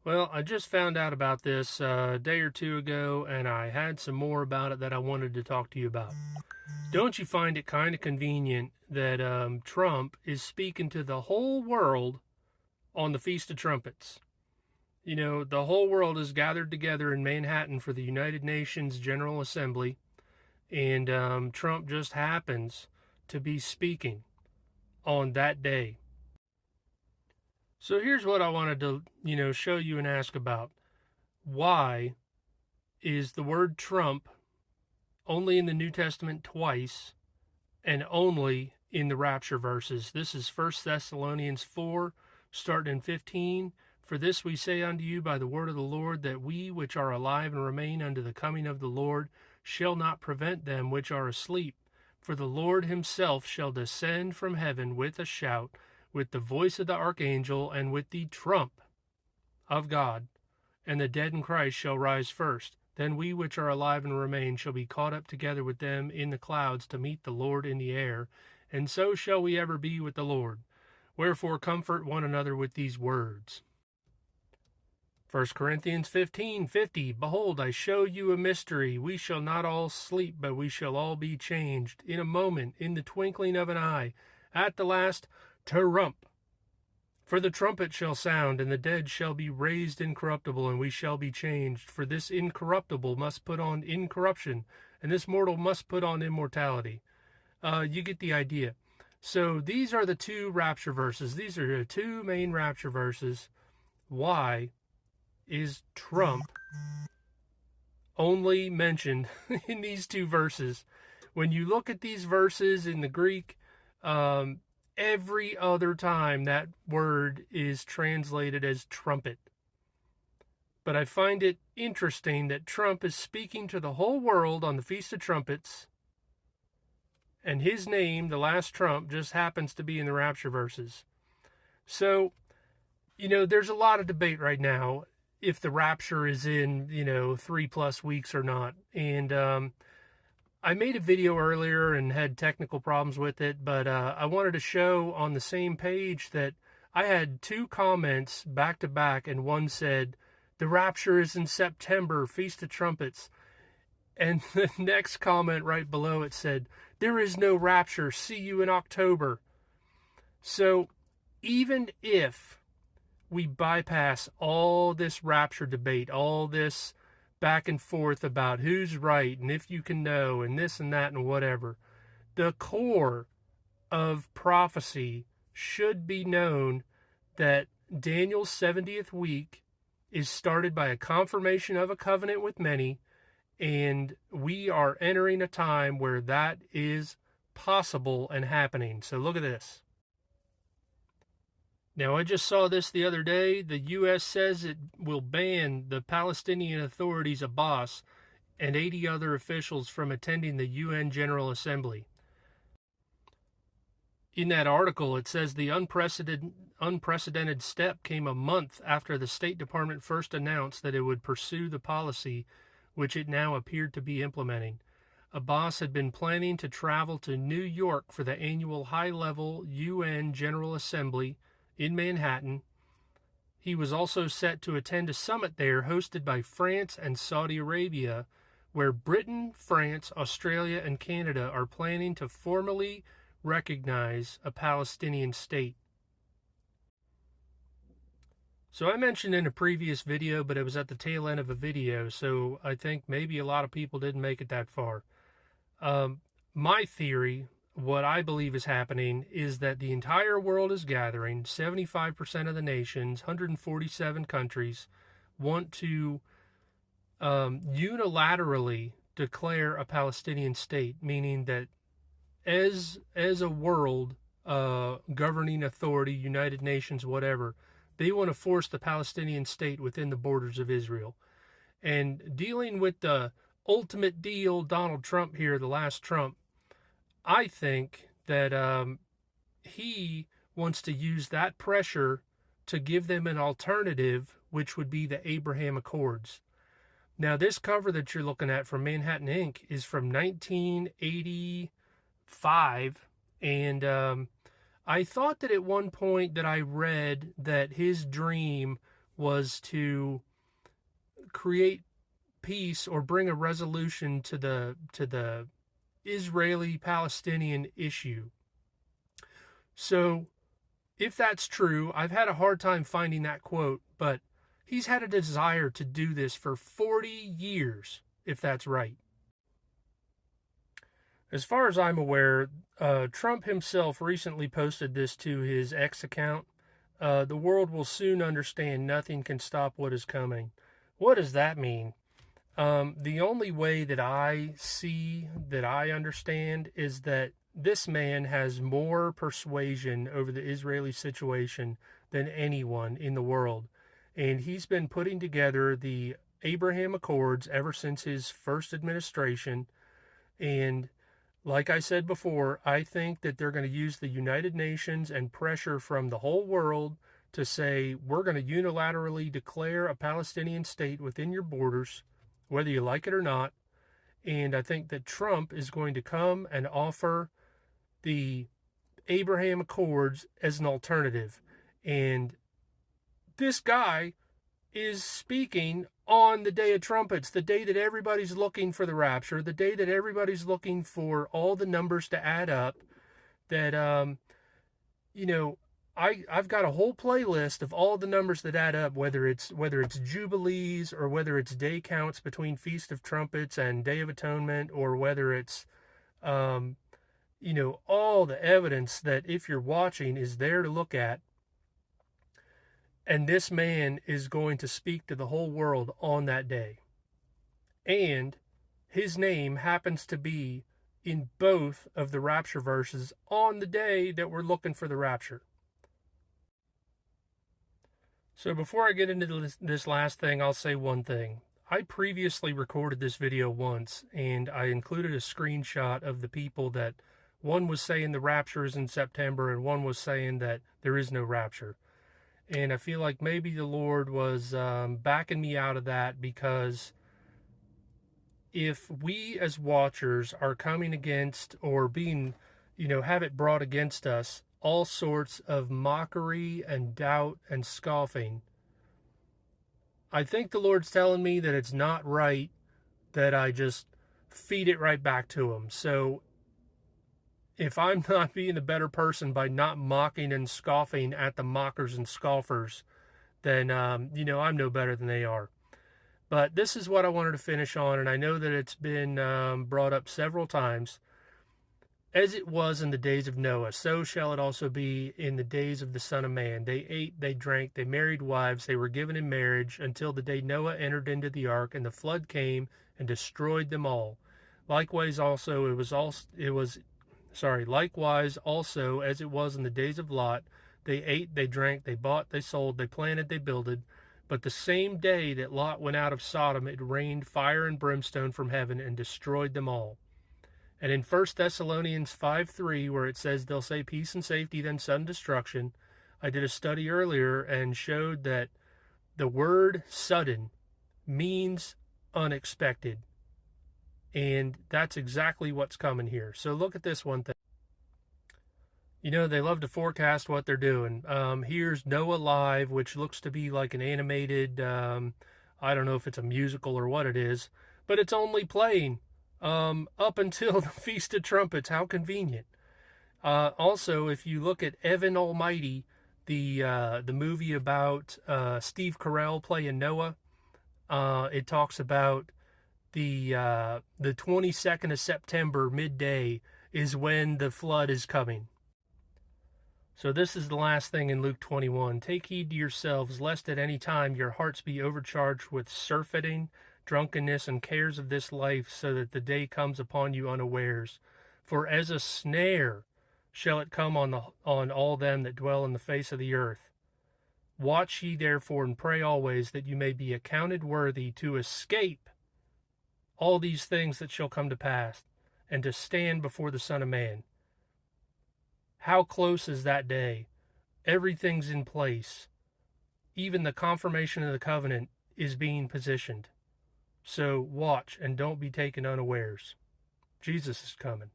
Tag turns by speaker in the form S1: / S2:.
S1: Well, I just found out about this a day or two ago, and I had some more about it that I wanted to talk to you about. Don't you find it kind of convenient that Trump is speaking to the whole world on the Feast of Trumpets? You know, the whole world is gathered together in Manhattan for the United Nations General Assembly, and Trump just happens to be speaking on that day. So here's what I wanted to, show you and ask about. Why is the word Trump only in the New Testament twice and only in the rapture verses? This is 1 Thessalonians 4, starting in 15. For this we say unto you by the word of the Lord, that we which are alive and remain unto the coming of the Lord shall not prevent them which are asleep. For the Lord himself shall descend from heaven with a shout, with the voice of the archangel, and with the trump of God, and the dead in Christ shall rise first. Then we which are alive and remain shall be caught up together with them in the clouds to meet the Lord in the air, and so shall we ever be with the Lord. Wherefore comfort one another with these words. 1 Corinthians 15:50. Behold, I show you a mystery. We shall not all sleep, but we shall all be changed in a moment, in the twinkling of an eye, at the last trump. For the trumpet shall sound, and the dead shall be raised incorruptible, and we shall be changed. For this incorruptible must put on incorruption, and this mortal must put on immortality. You get the idea. So these are the two rapture verses. These are the two main rapture verses. Why is Trump only mentioned in these two verses? When you look at these verses in the Greek, every other time that word is translated as trumpet. But I find it interesting that Trump is speaking to the whole world on the Feast of Trumpets, and his name, the last trump, just happens to be in the rapture verses. So, there's a lot of debate right now if the rapture is in, 3+ weeks or not. And I made a video earlier and had technical problems with it, but I wanted to show on the same page that I had two comments back to back, and one said, the rapture is in September, Feast of Trumpets. And the next comment right below it said, there is no rapture, see you in October. So even if we bypass all this rapture debate, all this back and forth about who's right and if you can know and this and that and whatever, the core of prophecy should be known that Daniel's 70th week is started by a confirmation of a covenant with many, and we are entering a time where that is possible and happening. So look at this. Now, I just saw this the other day. The U.S. says it will ban the Palestinian Authority's Abbas and 80 other officials from attending the UN General Assembly. In that article, it says the unprecedented step came a month after the State Department first announced that it would pursue the policy which it now appeared to be implementing. Abbas had been planning to travel to New York for the annual high-level UN General Assembly in Manhattan. He was also set to attend a summit there hosted by France and Saudi Arabia, where Britain, France, Australia, and Canada are planning to formally recognize a Palestinian state. So I mentioned in a previous video, but it was at the tail end of a video, so I think maybe a lot of people didn't make it that far. My theory, what I believe is happening, is that the entire world is gathering. 75% of the nations, 147 countries, want to unilaterally declare a Palestinian state, meaning that as a world governing authority, United Nations, whatever, they want to force the Palestinian state within the borders of Israel. And dealing with the ultimate deal, Donald Trump here, the last Trump, I think that he wants to use that pressure to give them an alternative, which would be the Abraham Accords. Now, this cover that you're looking at from Manhattan Inc. is from 1985, and I thought that at one point that I read that his dream was to create peace or bring a resolution to the Israeli-Palestinian issue. So if that's true, I've had a hard time finding that quote, but he's had a desire to do this for 40 years, if that's right. As far as I'm aware, Trump himself recently posted this to his X account. The world will soon understand nothing can stop what is coming. What does that mean? The only way that I see, that I understand, is that this man has more persuasion over the Israeli situation than anyone in the world. And he's been putting together the Abraham Accords ever since his first administration. And like I said before, I think that they're going to use the United Nations and pressure from the whole world to say, we're going to unilaterally declare a Palestinian state within your borders, whether you like it or not. And I think that Trump is going to come and offer the Abraham Accords as an alternative. And this guy is speaking on the day of trumpets, the day that everybody's looking for the rapture, the day that everybody's looking for all the numbers to add up, that, I've got a whole playlist of all the numbers that add up, whether it's jubilees or whether it's day counts between Feast of Trumpets and Day of Atonement, or whether it's, all the evidence that, if you're watching, is there to look at. And this man is going to speak to the whole world on that day. And his name happens to be in both of the rapture verses on the day that we're looking for the rapture. So before I get into this last thing, I'll say one thing. I previously recorded this video once, and I included a screenshot of the people that one was saying the rapture is in September, and one was saying that there is no rapture. And I feel like maybe the Lord was backing me out of that, because if we as watchers are coming against, or being, have it brought against us, all sorts of mockery and doubt and scoffing, I think the Lord's telling me that it's not right that I just feed it right back to him. So if I'm not being a better person by not mocking and scoffing at the mockers and scoffers, then, I'm no better than they are. But this is what I wanted to finish on, and I know that it's been brought up several times. As it was in the days of Noah, so shall it also be in the days of the Son of Man. They ate, they drank, they married wives, they were given in marriage, until the day Noah entered into the ark, and the flood came and destroyed them all. Likewise also, likewise also, as it was in the days of Lot, they ate, they drank, they bought, they sold, they planted, they builded. But the same day that Lot went out of Sodom, it rained fire and brimstone from heaven and destroyed them all. And in 1 Thessalonians 5:3, where it says they'll say peace and safety, then sudden destruction, I did a study earlier and showed that the word sudden means unexpected. And that's exactly what's coming here. So look at this one thing. They love to forecast what they're doing. Here's Noah Live, which looks to be like an animated, I don't know if it's a musical or what it is, but it's only playing up until the Feast of Trumpets. How convenient. Also, if you look at Evan Almighty, the movie about Steve Carell playing Noah, it talks about the 22nd of September, midday, is when the flood is coming. So this is the last thing in Luke 21. Take heed to yourselves, lest at any time your hearts be overcharged with surfeiting, drunkenness, and cares of this life, so that the day comes upon you unawares. For as a snare shall it come on all them that dwell in the face of the earth. Watch ye therefore, and pray always, that you may be accounted worthy to escape all these things that shall come to pass, and to stand before the Son of Man. How close is that day? Everything's in place. Even the confirmation of the covenant is being positioned. So watch and don't be taken unawares. Jesus is coming.